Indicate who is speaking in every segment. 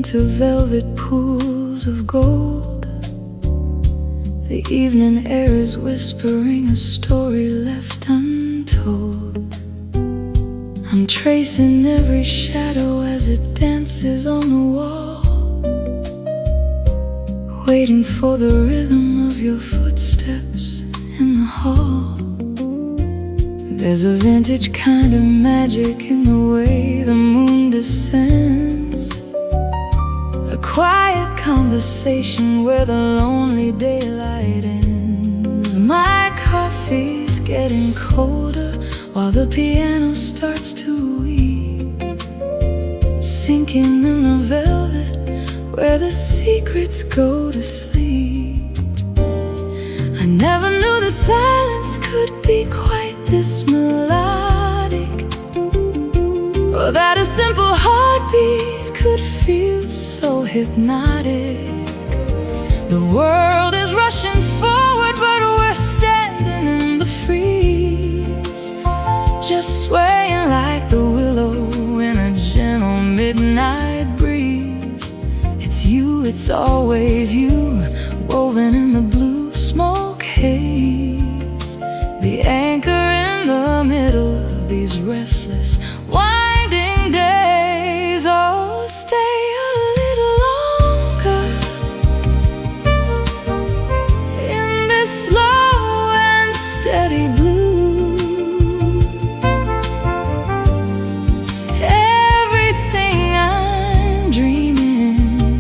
Speaker 1: into velvet pools of gold. The evening air is whispering a story left untold. I'm tracing every shadow as it dances on the wall, waiting for the rhythm of your footsteps in the hall. There's a vintage kind of magic in the way the moon descends, a quiet conversation where the lonely daylight ends. My coffee's getting colder while the piano starts to weep, sinking in the velvet where the secrets go to sleep. I never knew the silence could be quite this melodic, or that a simple heartbeat could feel so hypnotic. The world is rushing forward, but we're standing in the freeze, just swaying like the willow in a gentle midnight breeze. It's you, it's always you, woven in the blue smoke haze, the anchor in the middle of these restless, winding days. Oh, stay a little longer in this slow and steady blue. Everything I'm dreaming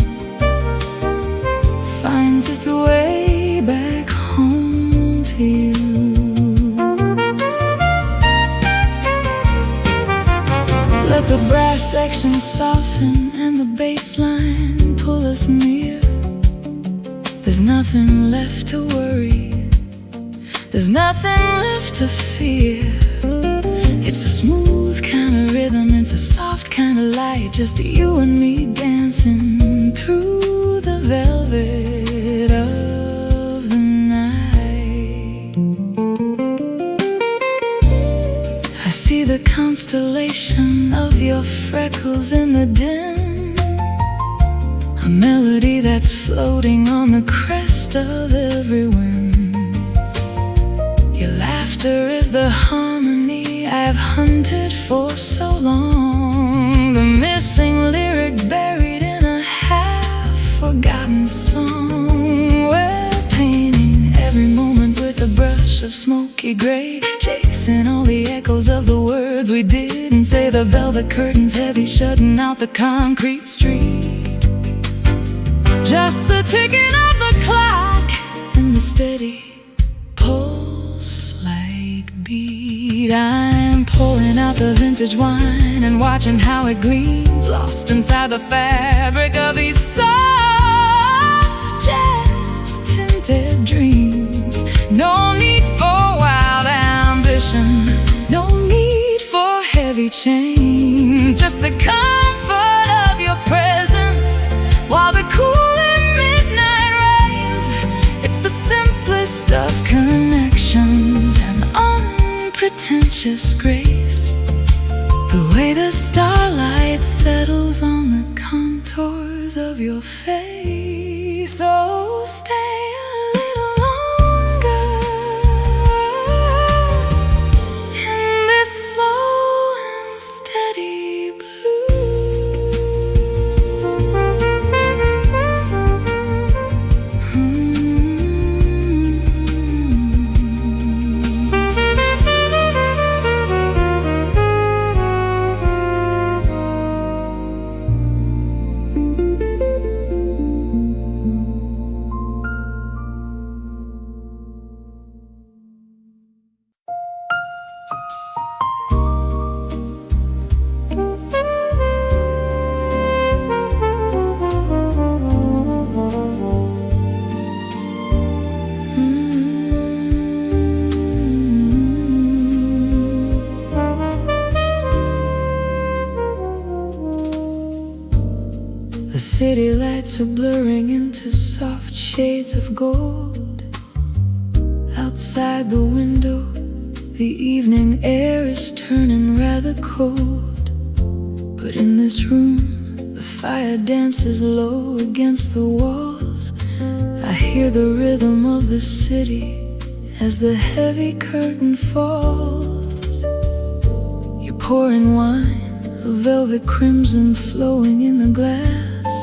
Speaker 1: finds its way back home to you. Let the brass section soften and the bass line pull us near. There's nothing left to worry, there's nothing left to fear. It's a smooth kind of rhythm, it's a soft kind of light, just you and me dancing through the velvet of the night. I see the constellation of your freckles in the dim, a melody that's floating on the crest of every wind. Your laughter is the harmony I've hunted for so long, the missing lyric buried in a half-forgotten song. We're painting every moment with a brush of smoky gray, chasing all the echoes of the words we didn't say. The velvet curtains heavy, shutting out the concrete street, just the ticking of the clock and the steady pulse-like beat. I'm pouring out the vintage wine and watching how it gleams, lost inside the fabric of these soft jazz-tinted dreams. No need for wild ambition, no need for heavy chains, just the comfort of your presence while the cooling midnight rains. It's the simplest of connections, an unpretentious grace, the way the starlight settles on the contours of your face. So stay a little longer in this slow and steady blue. The city lights are blurring into soft shades of gold. Outside the window, the evening air is turning rather cold. But in this room, the fire dances low against the walls. I hear the rhythm of the city as the heavy curtain falls. You're pouring wine, a velvet crimson flowing in the glass.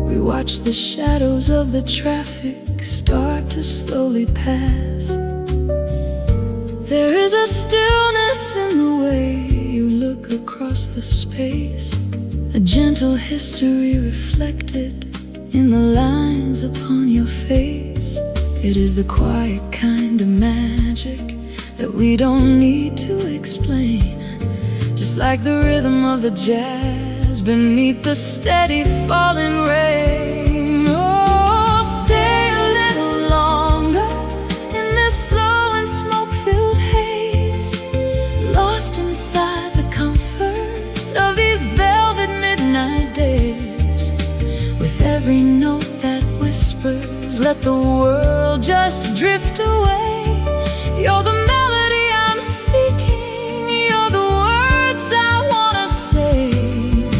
Speaker 1: We watch the shadows of the traffic start to slowly pass. There is a stillness in the way you look across the space, a gentle history reflected in the lines upon your face. It is the quiet kind of magic that we don't need to explain, just like the rhythm of the jazz beneath the steady falling rain. Oh, stay a little longer in this slow and smoke-filled haze, lost inside the comfort of these velvet midnight days. With every note that whispers, let the world just drift away. You're the melody I'm seeking, you're the words I wanna say.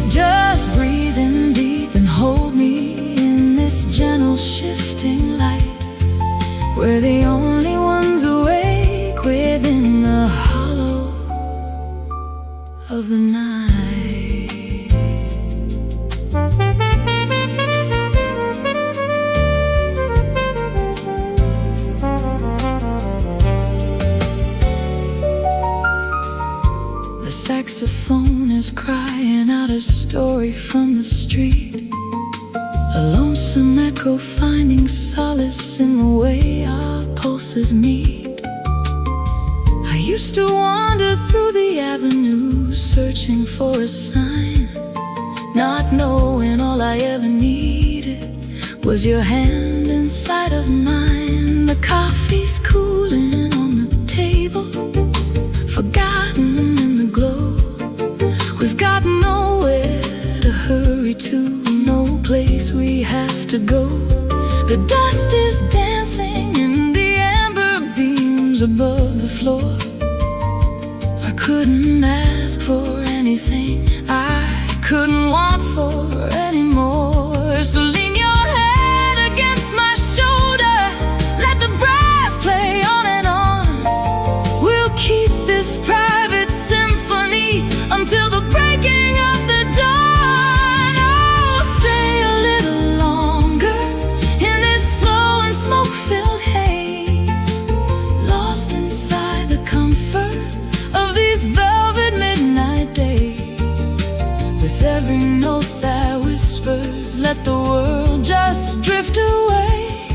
Speaker 1: Just breathe in deep and hold me in this gentle shifting light. We're the only ones awake within the hollow of the night. The saxophone is crying out a story from the street, a lonesome echo finding solace in the way our pulses meet. I used to wander through the avenue searching for a sign, not knowing all I ever needed was your hand inside of mine. The coffee's cooling on the table, forgotten in the glow. We've got nowhere to hurry to, no place we have to go. The dust is dancing in the amber beams above the floor. I couldn't ask for anything I couldn't want for anymore. So lean your head against my shoulder, let the brass play on and on. We'll keep this private symphony until the breaking of the dawn. Oh, stay a little longer in this slow and smoke-filled haze, lost inside the comfort of these velvet midnight days. With every note that whispers, let the world just drift away.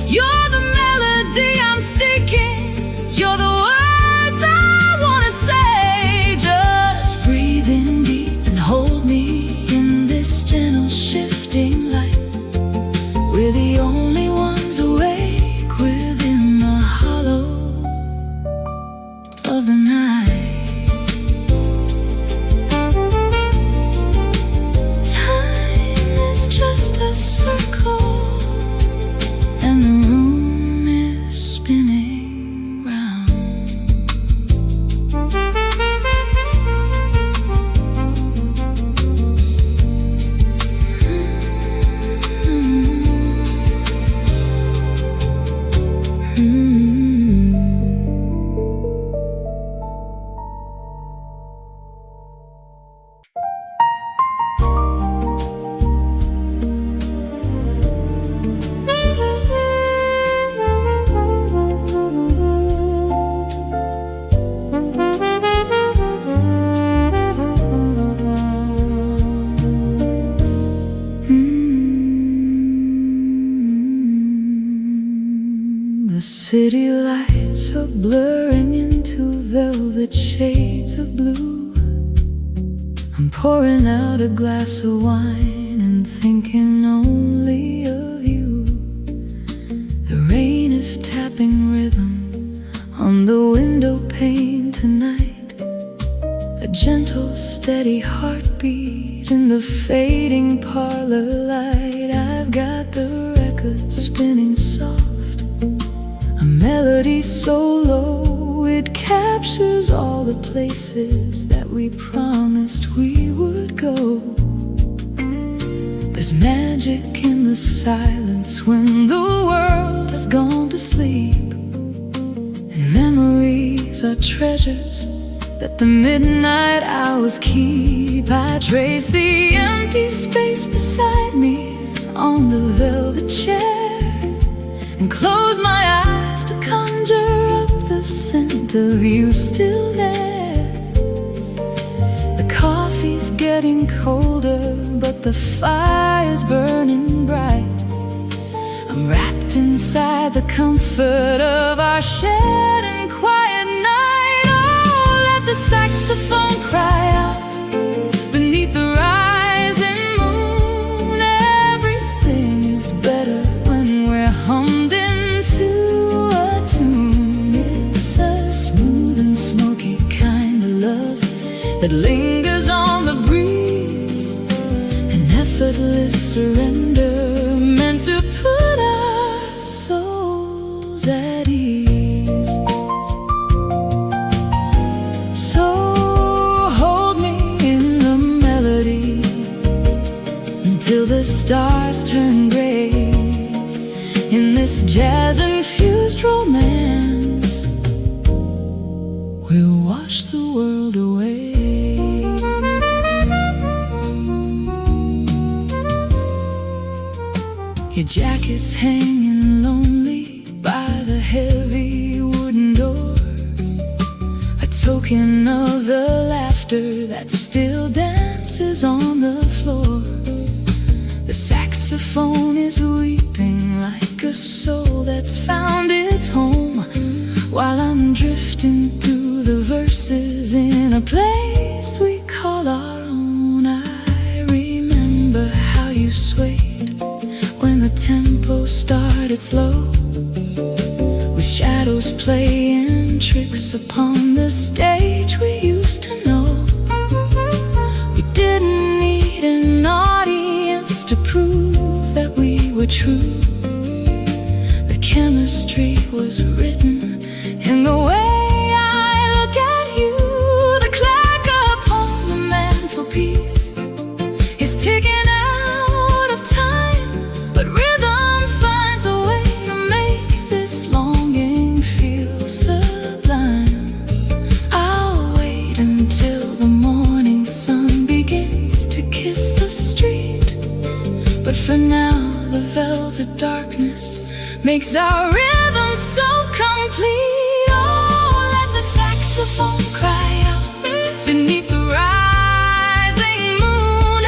Speaker 1: You're the melody I'm seeking, you're the words I wanna say. Just breathe in deep and hold me in this gentle shifting light. We're the only ones awake within the hollow of the night. Time is just a circle and the room is spinning round. The city lights are blurring into velvet shades of blue. I'm pouring out a glass of wine and thinking only of you. The rain is tapping rhythm on the window pane tonight, a gentle, steady heartbeat in the fading parlor light. I've got the record spinning soft, a melody so low it captures all the places that we promised we would go. There's magic in the silence when the world has gone to sleep, and memories are treasures that the midnight hours keep. I trace the empty space beside me on the velvet chair and close my eyes to conjure up the scent of you still there. The coffee's getting colder, but the fire's burning bright. I'm wrapped inside the comfort of our shared and quiet night. Oh, let the saxophone cry out beneath the rising moon. Everything is better when we're hummed into a tune. It's a smooth and smoky kind of love that lingers on the breeze, an effortless surrender meant to put our souls at ease. So hold me in the melody until the stars turn gray. In this jazz-infused romance, we'll wash the world away. Your jacket's hanging lonely by the heavy wooden door, a token of the laughter that still dances on the floor. The saxophone is weeping like a soul that's found its home, while I'm drifting through the verses in a place we call our own. I remember how you swayed when the tempo started slow, with shadows playing tricks upon the stage we used to know. We didn't need an audience to prove that we were true. The chemistry was written in the way I look at you. The clock upon the mantelpiece is ticking out of time, but rhythm finds a way to make this longing feel sublime. I'll wait until the morning sun begins to kiss the street, but for now the velvet darkness makes our rhythm so complete. Oh, let the saxophone cry out beneath the rising moon.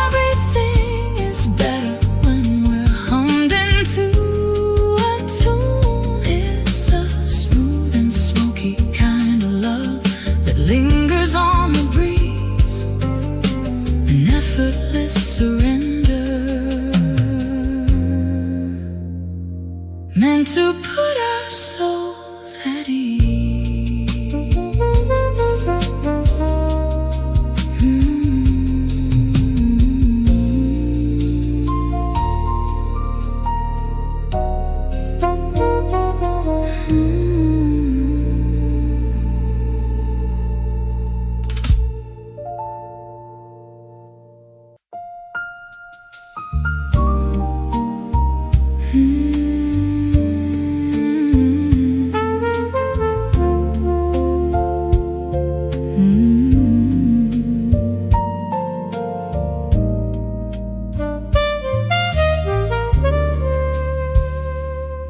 Speaker 1: Everything is better when we're hummed into a tune. It's a smooth and smoky kind of love that lingers on the breeze, an effortless surrender meant to put our souls at ease.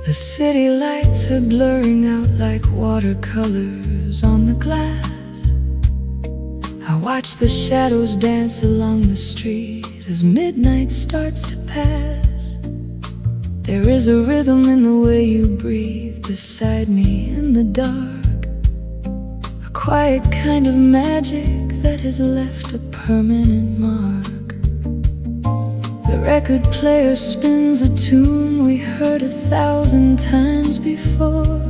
Speaker 1: The city lights are blurring out like watercolors on the glass. I watch the shadows dance along the street as midnight starts to pass. There is a rhythm in the way you breathe beside me in the dark, a quiet kind of magic that has left a permanent mark. The record player spins a tune we heard 1,000 times before.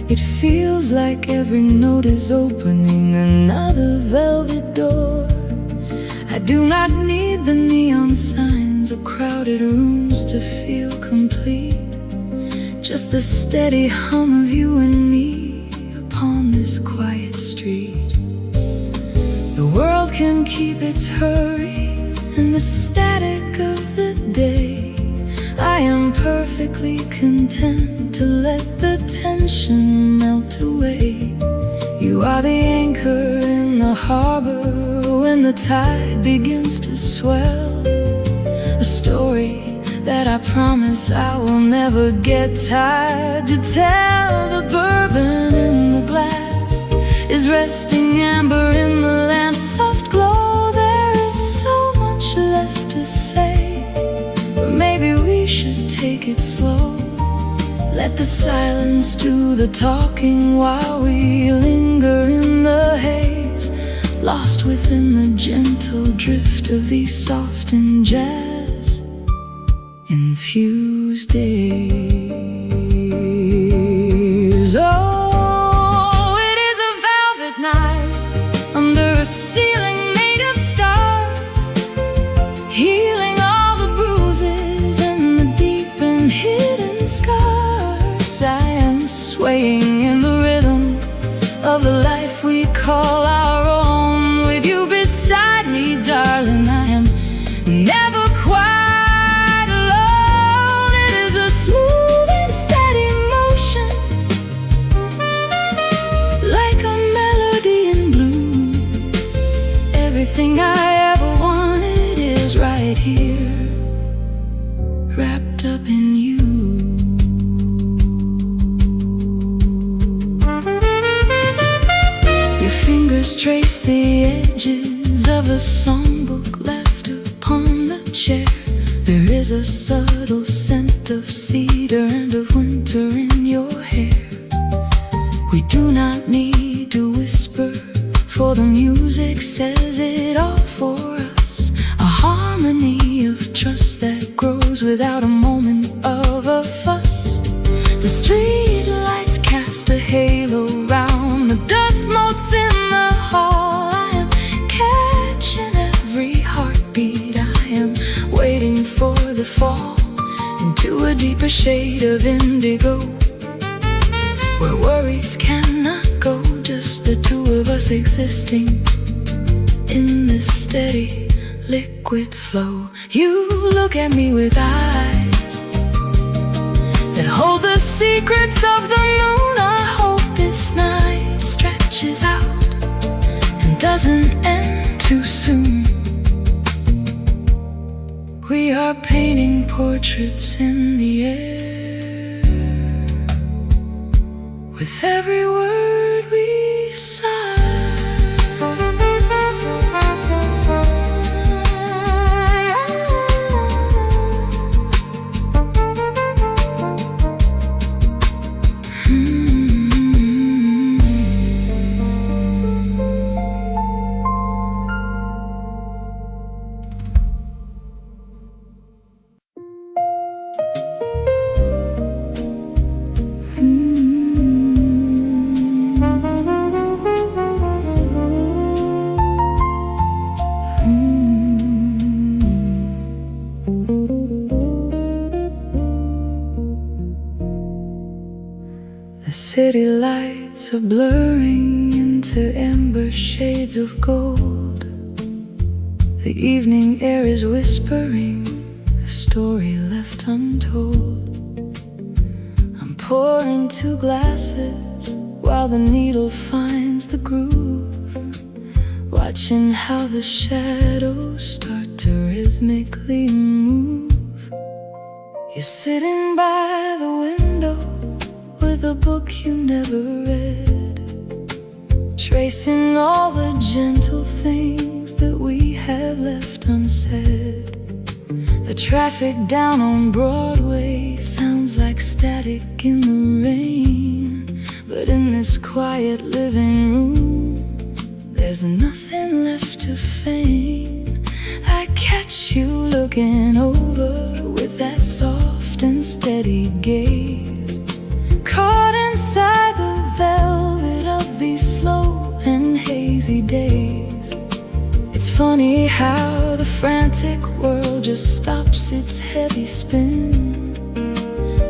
Speaker 1: It feels like every note is opening another velvet door. I do not need the neon signs or crowded rooms to feel complete, just the steady hum of you and me upon this quiet street. The world can keep its hurry, and the static perfectly content to let the tension melt away. You are the anchor in the harbor when the tide begins to swell. A story that I promise I will never get tired to tell. The bourbon in the glass is resting amber in the lamp's soft glow. There is so much left to say, but maybe we should take it slow. Let the silence do the talking while we linger in the haze, lost within the gentle drift of these soft and jazz infused days. Oh, it is a velvet night under a ceiling made of stars, healing all the bruises and the deep and hidden scars. I am swaying in the rhythm of the life we call our own. With you beside me, darling, I am never quite alone. It is a smooth and steady motion, like a melody in blue. Everything I ever wanted is right here, wrapped up in you. Trace the edges of a songbook left upon the chair. There is a subtle scent of cedar and of winter in your hair. We do not need to whisper, for the music says it all for us. A harmony of trust that grows without a moment of a fuss. The street lights cast a halo round, the dust motes in the hall. I am catching every heartbeat. I am waiting for the fall into a deeper shade of indigo, where worries cannot go, just the two of us existing in this steady liquid flow. You look at me with eyes that hold the secrets of the moon. I hope this night stretches out and doesn't end too soon. We are painting portraits in the air with every word we sigh. The city lights are blurring into amber shades of gold. The evening air is whispering a story left untold. I'm pouring two glasses while the needle finds the groove, watching how the shadows start to rhythmically move. You're sitting by the window with a book you never read, tracing all the gentle things that we have left unsaid. The traffic down on Broadway sounds like static in the rain, but in this quiet living room there's nothing left to feign. I catch you looking over with that soft and steady gaze, caught inside the velvet of these slow and hazy days. It's funny how the frantic world just stops its heavy spin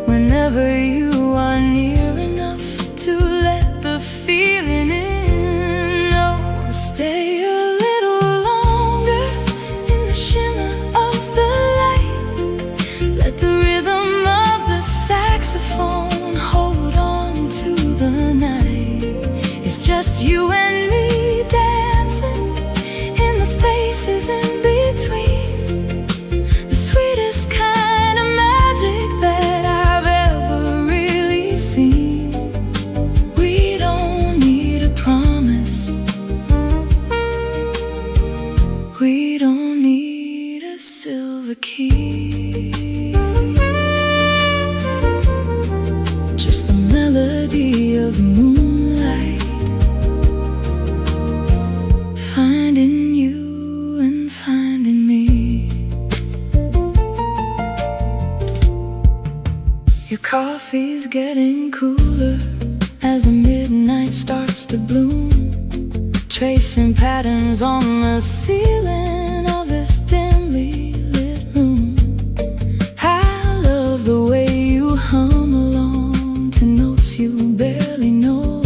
Speaker 1: whenever you are near enough to let the feeling in. Oh, stay a little longer in the shimmer of the light. Let the rhythm of the Just the melody of moonlight, finding you and finding me. Your coffee's getting cooler as the midnight starts to bloom, tracing patterns on the ceiling of this dimly lit room. I love the way you hum along to notes you barely know,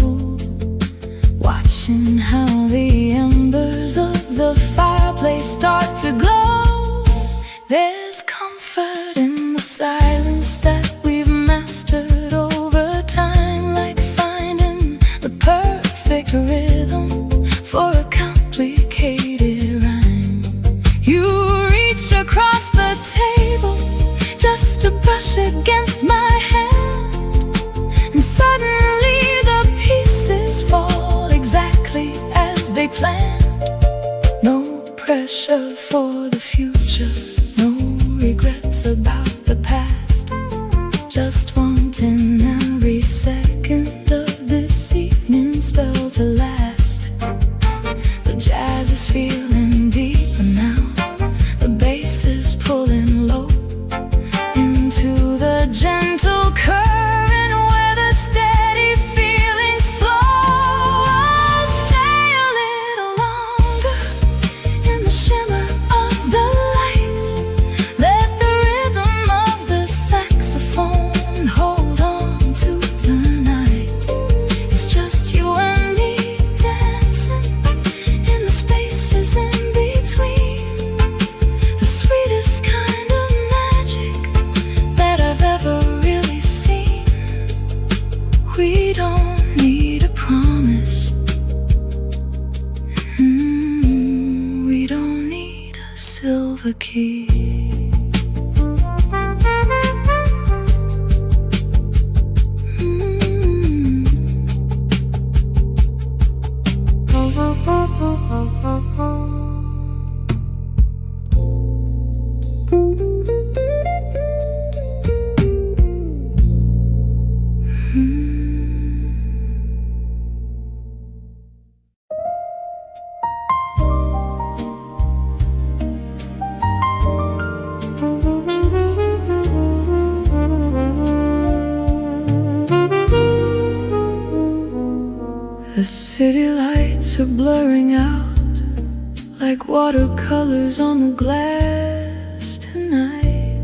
Speaker 1: watching how the embers of the fireplace start to glow. There's comfort in the silence that we've mastered over time, like finding the perfect rhythm for a complicated rhyme. You reach across the table just to brush against my hand, and suddenly the pieces fall exactly as they planned. No pressure for the future, no regrets about the past, just wanting every second of this evening spell to last. The jazz is feeling deeper now, the bass is pulling low into the gentle current where the steady feelings flow. I'll stay a little longer in the shimmer of the lights, let the rhythm of the saxophone hold on to the night. It's just you and me dancing in the spaces in between, the sweetest kind of magic that I've ever really seen. We don't need a promise, we don't need a silver key. The city lights are blurring out like watercolors on the glass tonight.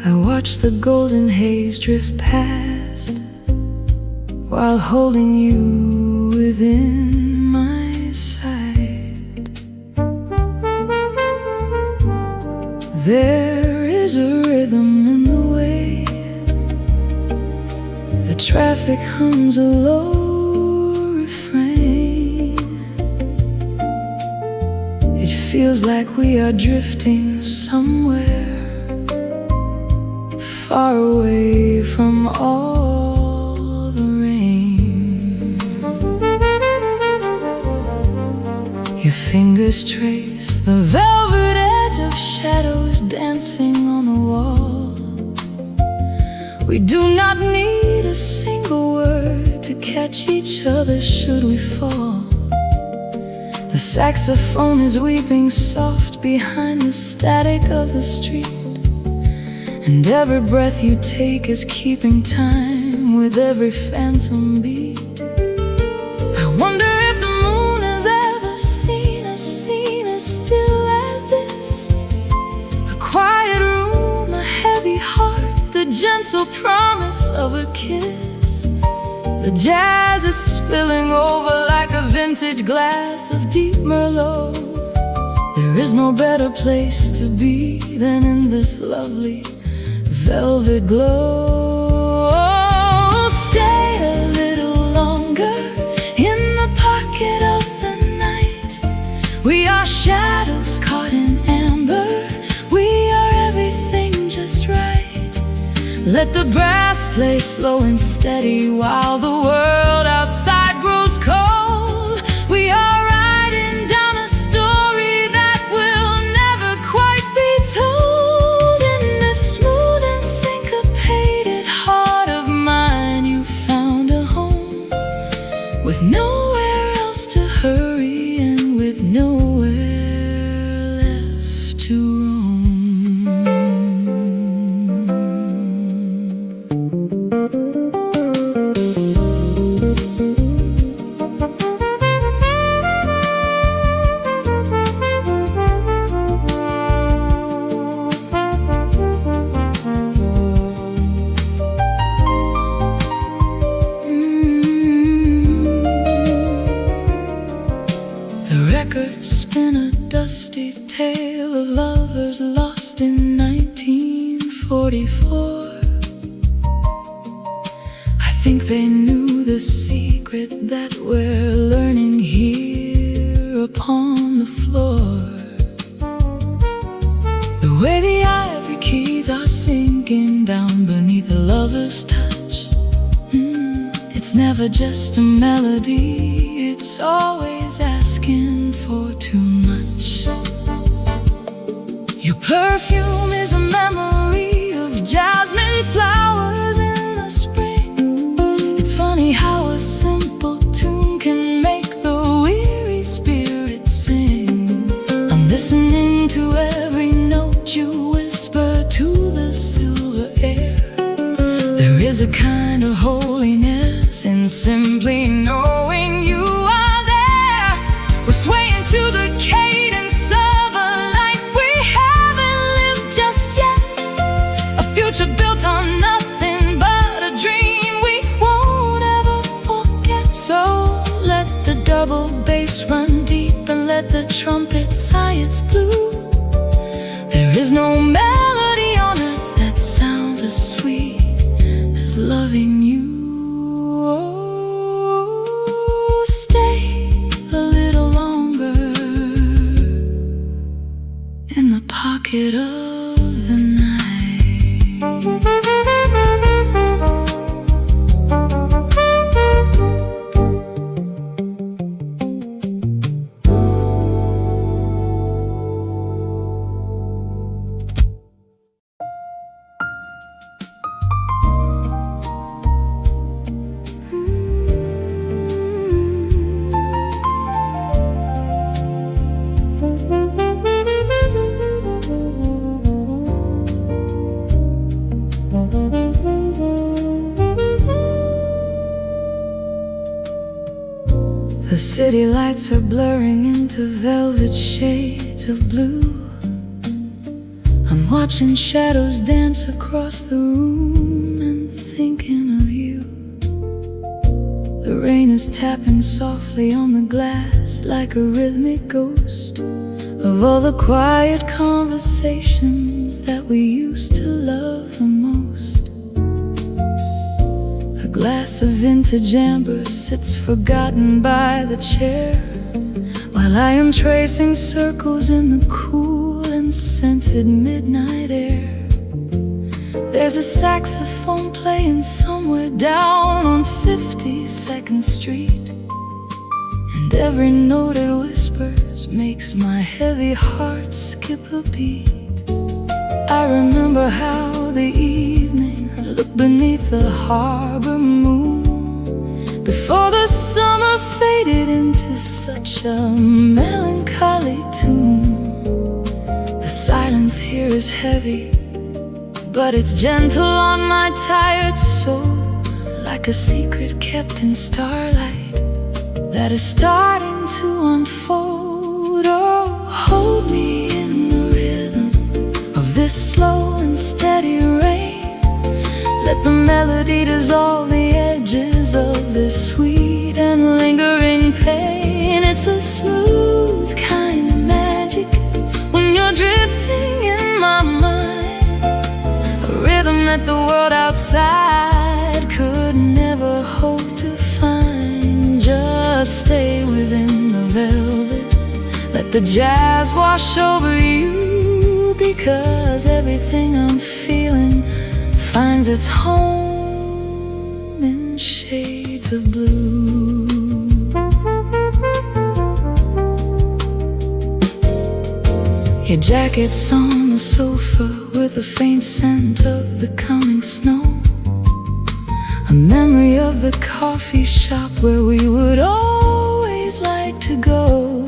Speaker 1: I watch the golden haze drift past while holding you within my sight. There is a rhythm in the way the traffic hums a low refrain. It feels like we are drifting somewhere far away from all the rain. Your fingers trace the velvet edge of shadows dancing on the wall. We do not need a single word to catch each other should we fall. The saxophone is weeping soft behind the static of the street, and every breath you take is keeping time with every phantom beat. I wonder if the moon has ever seen us still as this. A quiet room, a heavy heart, the gentle promise of a kiss. The jazz is spilling over like a vintage glass of deep Merlot. There is no better place to be than in this lovely velvet glow. Stay a little longer in the pocket of the night. We are shadows caught in amber, we are everything just right. Let the brass play slow and steady while the world outside grows cold. We are writing down a story that will tale of lovers lost in 1944. I think they knew the secret that we're learning here upon the floor. The way the ivory keys are sinking down beneath a lover's touch. It's never just a melody, it's always asking for too much. Your perfume is a memory of jasmine flowers in the spring. It's funny how a simple tune can make the weary spirit sing. I'm listening to every note you whisper to the silver air. There is a kind of holiness in simply knowing you are there. We're swaying to the cadence of a life we haven't lived just yet. A future built on nothing but a dream we won't ever forget. So let the double bass run deep and let the trumpet sigh its blue. There is no melody on earth that sounds as sweet as loving you. Oh, stay a little longer in the pocket of the night. The city lights are blurring into velvet shades of blue. I'm watching shadows dance across the room and thinking of you. The rain is tapping softly on the glass like a rhythmic ghost of all the quiet conversations that we used to love the most. A glass of vintage amber sits forgotten by the chair, while I am tracing circles in the cool and scented midnight air. There's a saxophone playing somewhere down on 52nd Street, and every note it whispers makes my heavy heart skip a beat. I remember how the evening looked beneath the harbor moon before the summer faded into such a melancholy tune. The silence here is heavy, but it's gentle on my tired soul, like a secret kept in starlight that is starting to unfold. Oh, hold me in the rhythm of this slow and steady rain. Let the melody dissolve the edges of this sweet and lingering pain. It's a smooth kind of magic when you're drifting in my mind, a rhythm that the world outside could never hope to find. Just stay within the velvet, let the jazz wash over you, because everything I'm feeling finds its home in shades of blue. Your jacket's on the sofa with a faint scent of the coming snow, a memory of the coffee shop where we would always like to go.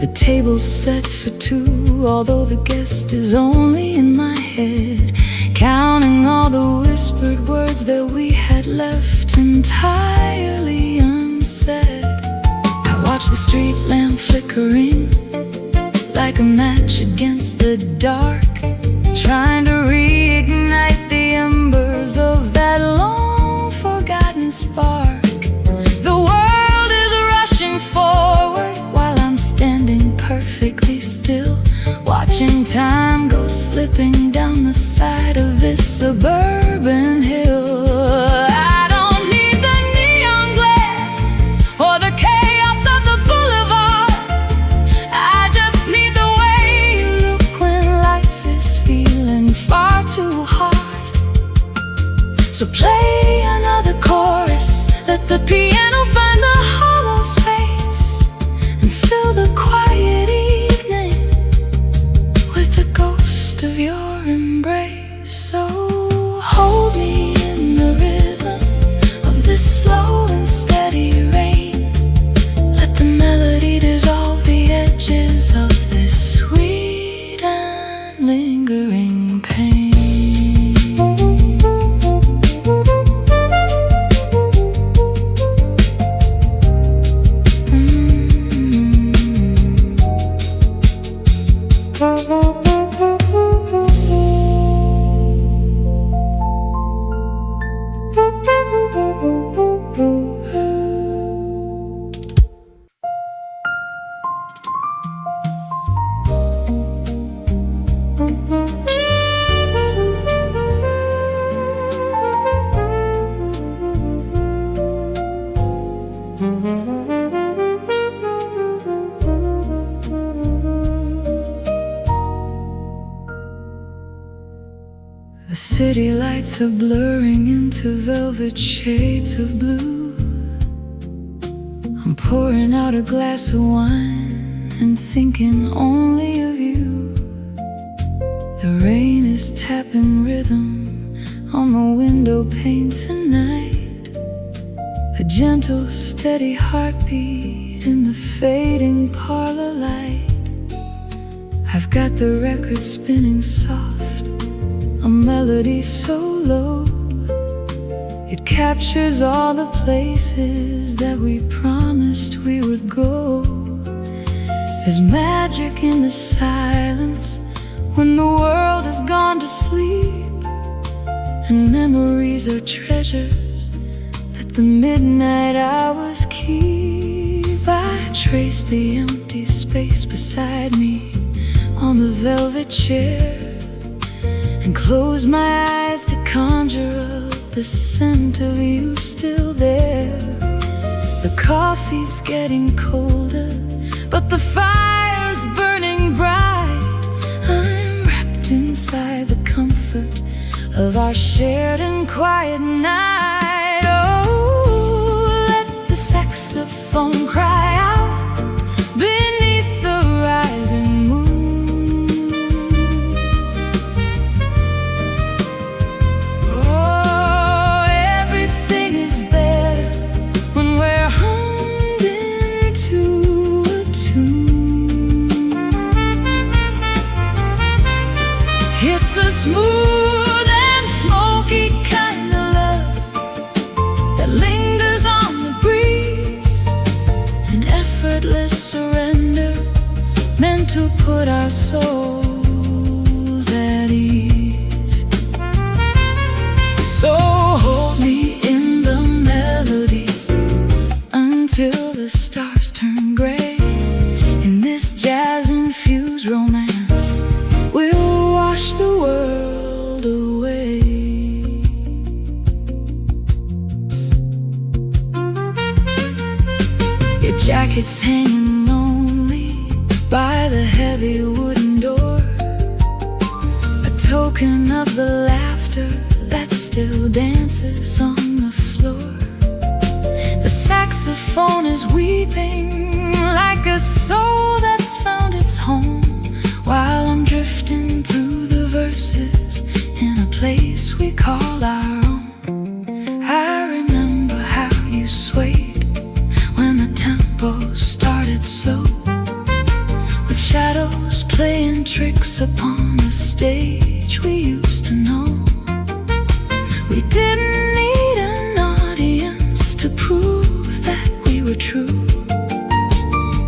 Speaker 1: The table's set for two, although the guest is only in my head, counting all the whispered words that we had left entirely unsaid. I watch the street lamp flickering like a match against the dark, trying to reignite the embers of that long-forgotten spark. The world is rushing forward while I'm standing perfectly still, watching time go slipping down the side of this suburban hill. I don't need the neon glare or the chaos of the boulevard. I just need the way you look when life is feeling far too hard. So play another chorus, let the piano find the hollow space, and fill the quiet evening with the ghost of your embrace. So hold me in the rhythm of this slow and steady rain. Let the melody dissolve the edges of this sweet and lingering pain. The city lights are blurring into velvet shades of blue. I'm pouring out a glass of wine and thinking only of you. The rain is tapping rhythm on the window pane tonight. A gentle, steady heartbeat in the fading parlor light. I've got the record spinning soft, a melody so low. It captures all the places that we promised we would go. There's magic in the silence when the world has gone to sleep, and memories are treasures that the midnight hours keep. I trace the empty space beside me on the velvet chair, and close my eyes to conjure up the scent of you still there. The coffee's getting colder, but the fire's burning bright. I'm wrapped inside the comfort of our shared and quiet night. Oh, let the saxophone cry out beneath the rising moon. It's a smooth and smoky kind of love that lingers on the breeze, an effortless surrender meant to put our souls at ease. So hold me in the melody until the stars turn gray. In this jazz-infused romance, we'll wash the world away. Your jacket's hanging lonely by the heavy wooden door, a token of the laughter that still dances on the floor. The saxophone is weeping like a soul that's found its home, while I'm drifting through the verses in a place we call our own. I remember how you swayed when the tempo started slow, with shadows playing tricks upon the stage we used to know. We didn't need an audience to prove that we were true.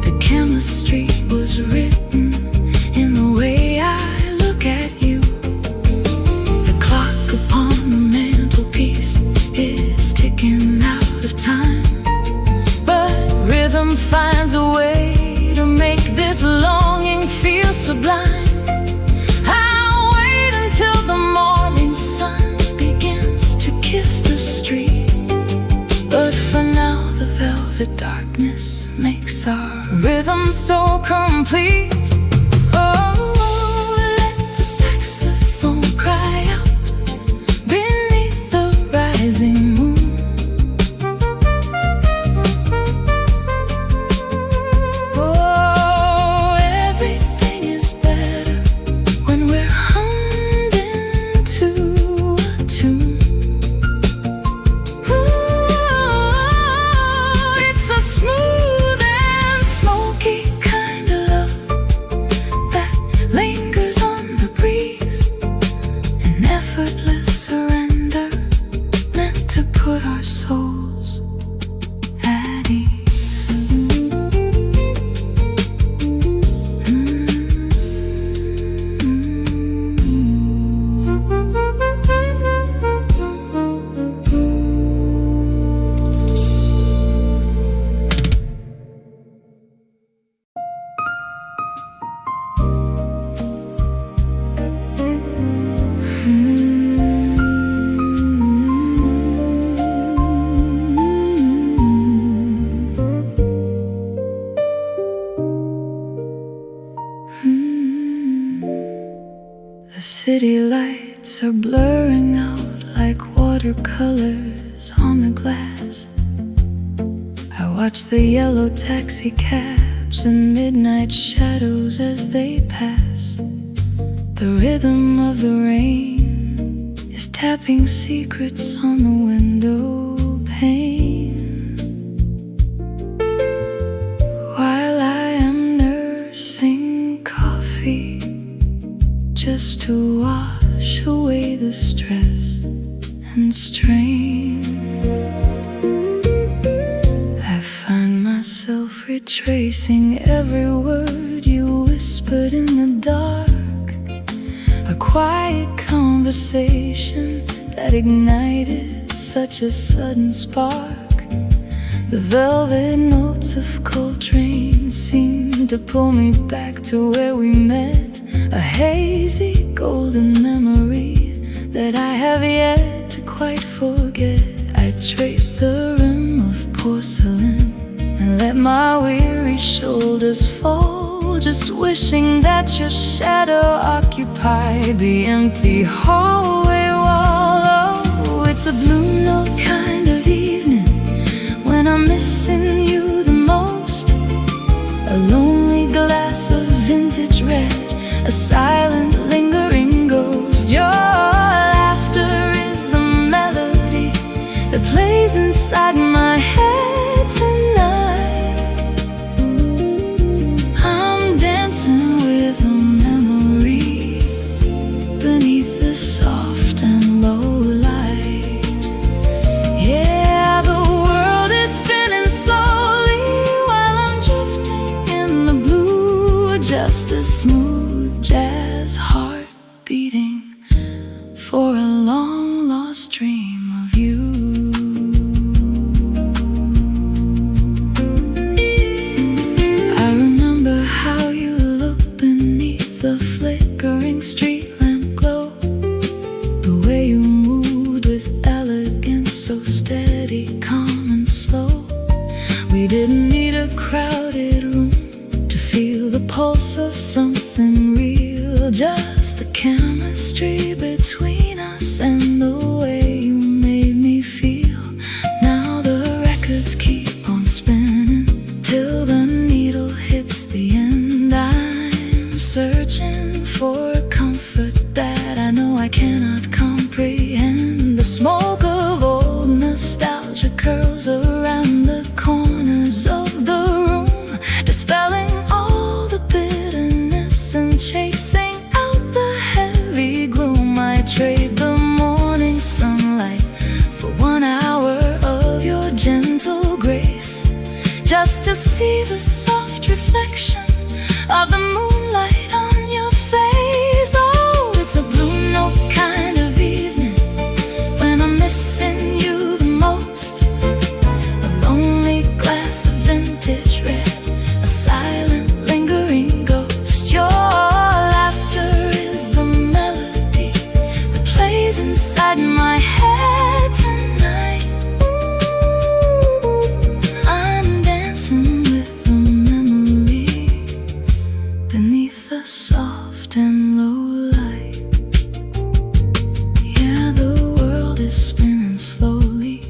Speaker 1: The chemistry was written in the way I look at you. The clock upon the mantelpiece is ticking out of time, but rhythm finds a way to make this longing feel sublime. the darkness makes our rhythm so complete. Oh, let the saxophone cry out beneath the rising moon. Put our souls at ease. The city lights are blurring out like watercolors on the glass. I watch the yellow taxi cabs and midnight shadows as they pass. The rhythm of the rain is tapping secrets on the window pane, while I am nursing coffee just to wash away the stress and strain. I find myself retracing every word you whispered in the dark, a quiet conversation that ignited such a sudden spark. The velvet notes of Coltrane seem to pull me back to where we met, a hazy golden memory that I have yet to quite forget. I trace the rim of porcelain and let my weary shoulders fall, just wishing that your shadow occupied the empty hallway wall. Oh, it's a blue note kind of evening when I'm missing you the most. A lonely glass of vintage red, a silent lingering ghost. Your laughter is the melody that plays inside my head tonight. I'm dancing with a memory beneath the soft and low light. Yeah, the world is spinning slowly while I'm drifting in the blue, just a smooth jazz heart beating for a long lost dream of you. I remember how you looked beneath the flickering street lamp glow, the way you moved with elegance, so steady, calm and slow. We didn't need a crowded room to feel the pulse of something real, just the chemistry between us and the way you made me feel. Now the records keep on spinning till the needle hits the end. I'm searching for a comfort that I know I cannot comprehend. The smoke of old nostalgia curls around the corners of the room, dispelling all the bitterness and chasing out the heavy gloom. I trade the morning sunlight for 1 hour of your gentle grace, just to see the soft reflection of the moonlight on your face. Oh, it's a blue note kind of evening when I'm missing you the most. A lonely glass of vintage red, a silent lingering ghost. Your laughter is the melody that plays inside my head tonight. I'm soft and low light. Yeah, the world is spinning slowly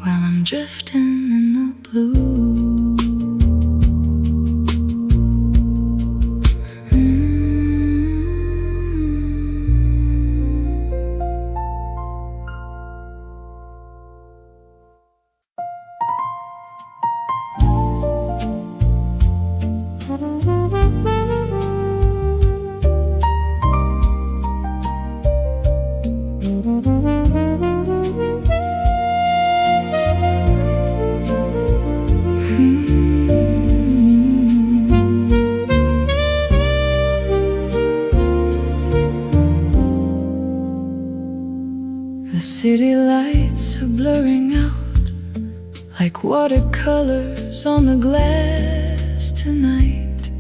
Speaker 1: while I'm drifting in the blue. The city lights are blurring out like watercolors on the glass tonight.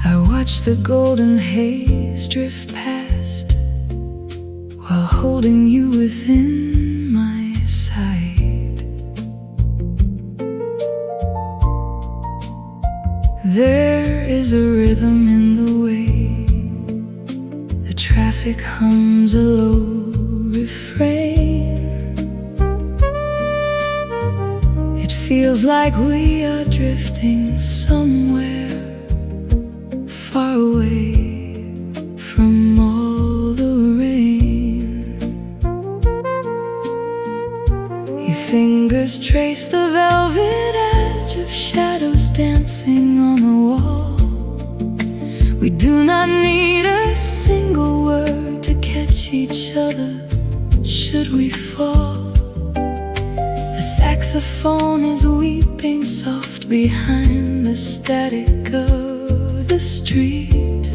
Speaker 1: I watch the golden haze drift past while holding you within my sight. There is a rhythm in the way traffic hums a low refrain. It feels like we are drifting somewhere far away from all the rain. Your fingers trace the velvet edge of shadows dancing on the wall. We do not need a single word to catch each other should we fall. The saxophone is weeping soft behind the static of the street,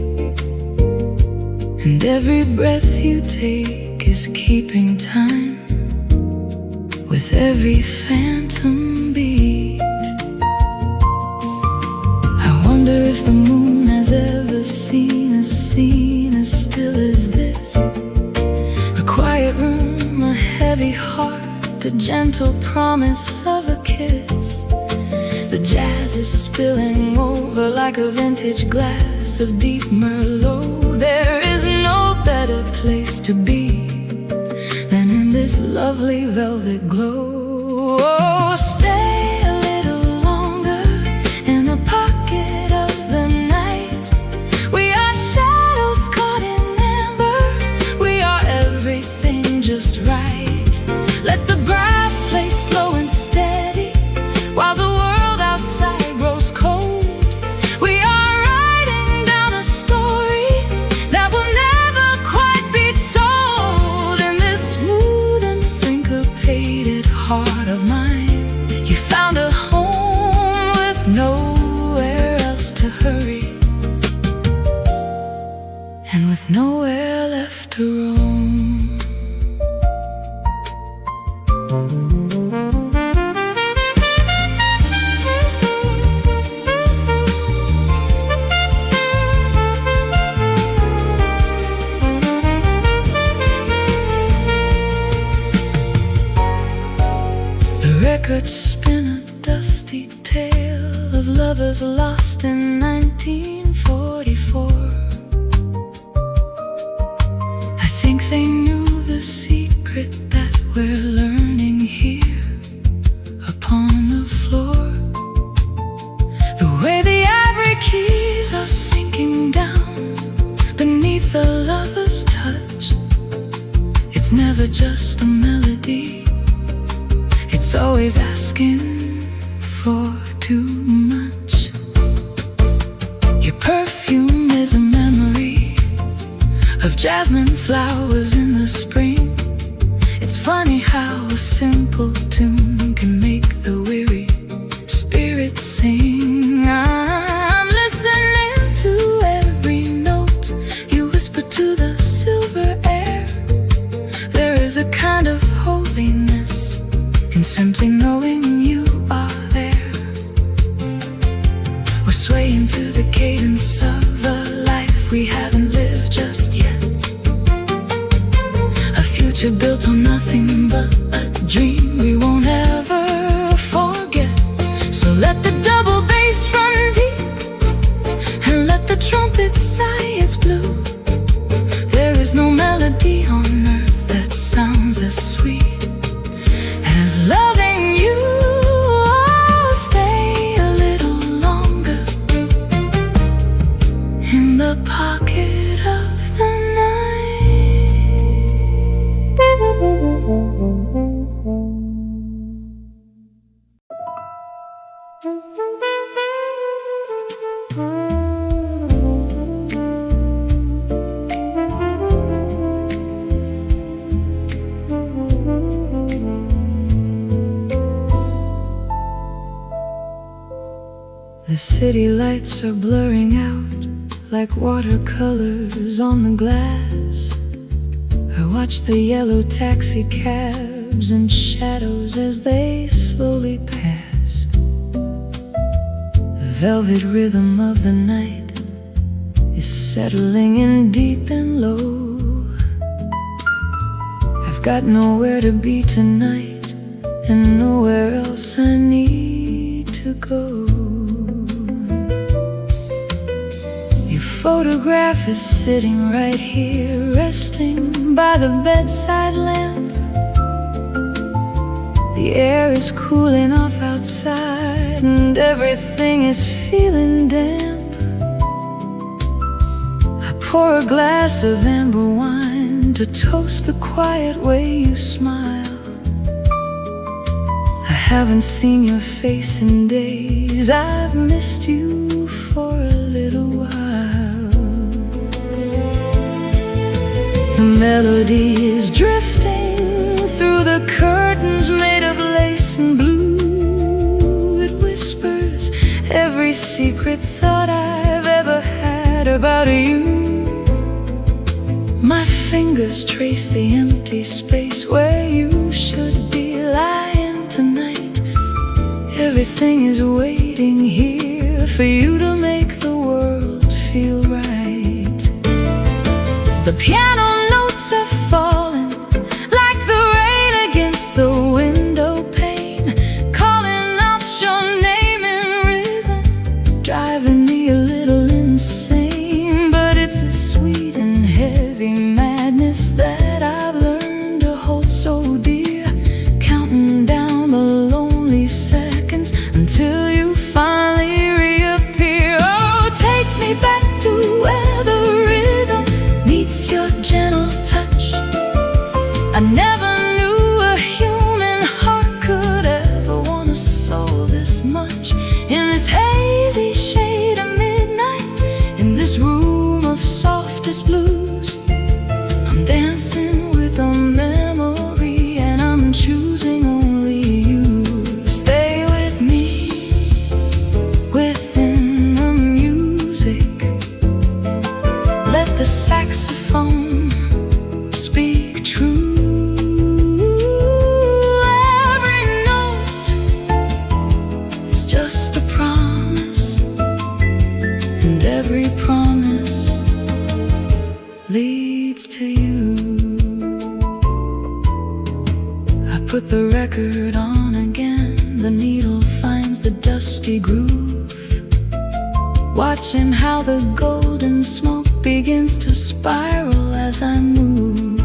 Speaker 1: and every breath you take is keeping time with every phantom beat. I wonder if the moon has ever seen a scene as still as this. A quiet room, a heavy heart, the gentle promise of a kiss. The jazz is spilling over like a vintage glass of deep Merlot. There is no better place to be than in this lovely velvet glow. Oh, stay a little longer in the pocket of the night. We are shadows caught in amber. We are everything just right. Let the brass play slow and steady while the world outside grows cold. We are writing down a story that will never quite be told. In this smooth and syncopated heart of mine, you found a home with nowhere else to hurry, and with nowhere left to roam. The records spin a dusty tale of lovers lost in 1944. I think they knew the secret that we're learning here upon the floor. The way the ivory keys are sinking down beneath the lover's touch. It's never just a melody, it's always asking for too much. Your perfume is a memory of jasmine flowers in the spring. It's funny how a simple tune can make the weary spirit sing. I'm listening to every note you whisper to the silver air. There is a kind of holiness in simply knowing you are there. We're swaying to the cadence of a life we haven't lived just yet. A future built on nothing but a dream we won't ever forget. So let the double trumpets sigh, it's blue. There is no melody on earth that sounds as sweet as loving you. Oh, stay a little longer in the pocket of the night. The city lights are blurring out like watercolors on the glass. I watch the yellow taxi cabs and shadows as they slowly pass. The velvet rhythm of the night is settling in deep and low. I've got nowhere to be tonight and nowhere else I need to go. Your photograph is sitting right here, resting by the bedside lamp. The air is cooling off outside and everything is feeling damp. I pour a glass of amber wine to toast the quiet way you smile. I haven't seen your face in days, I've missed you for a little while. The melody is drifting through the curtains made of lace and blue. It whispers every secret thought I've ever had about you. My fingers trace the empty space where you should be lying tonight. Everything is waiting here for you to make the world feel right. The piano notes are falling like the rain against the window pane, calling out your name in rhythm, driving me a little insane. But it's a sweet and heavy madness that I've learned to hold so dear, counting down the lonely seconds until you finally reappear. Oh, take me back to where the rhythm meets your gentle touch. I never knew a human heart could ever want a soul this much. In this hazy shade of midnight, in this room of softest blues, I'm dancing with a memory and I'm choosing only you. Stay with me within the music. Let the saxophone speak true. Every note is just a promise, and every promise leads to you. I put the record on again, the needle finds the dusty groove, watching how the golden smoke begins to spiral as I move.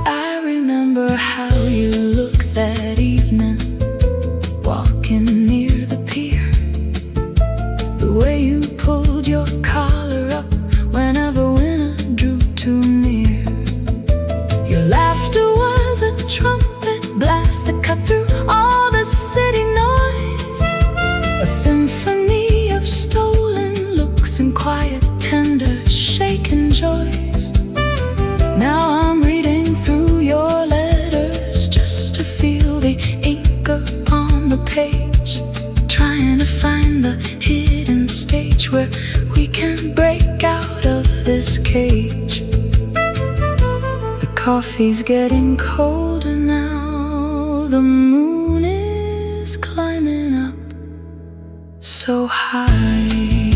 Speaker 1: I remember how you looked that evening, walking near the pier, the way you pulled your collar up whenever winter drew too near. Your laughter was a trumpet blast that cut through all the city noise, a symphony of stolen looks and quiet, tender, shaken joys. Now I'm reading through your letters just to feel the ink upon the page, trying to find the hidden stage where we can break out of this cage. The coffee's getting colder now, the moon is climbing up so high.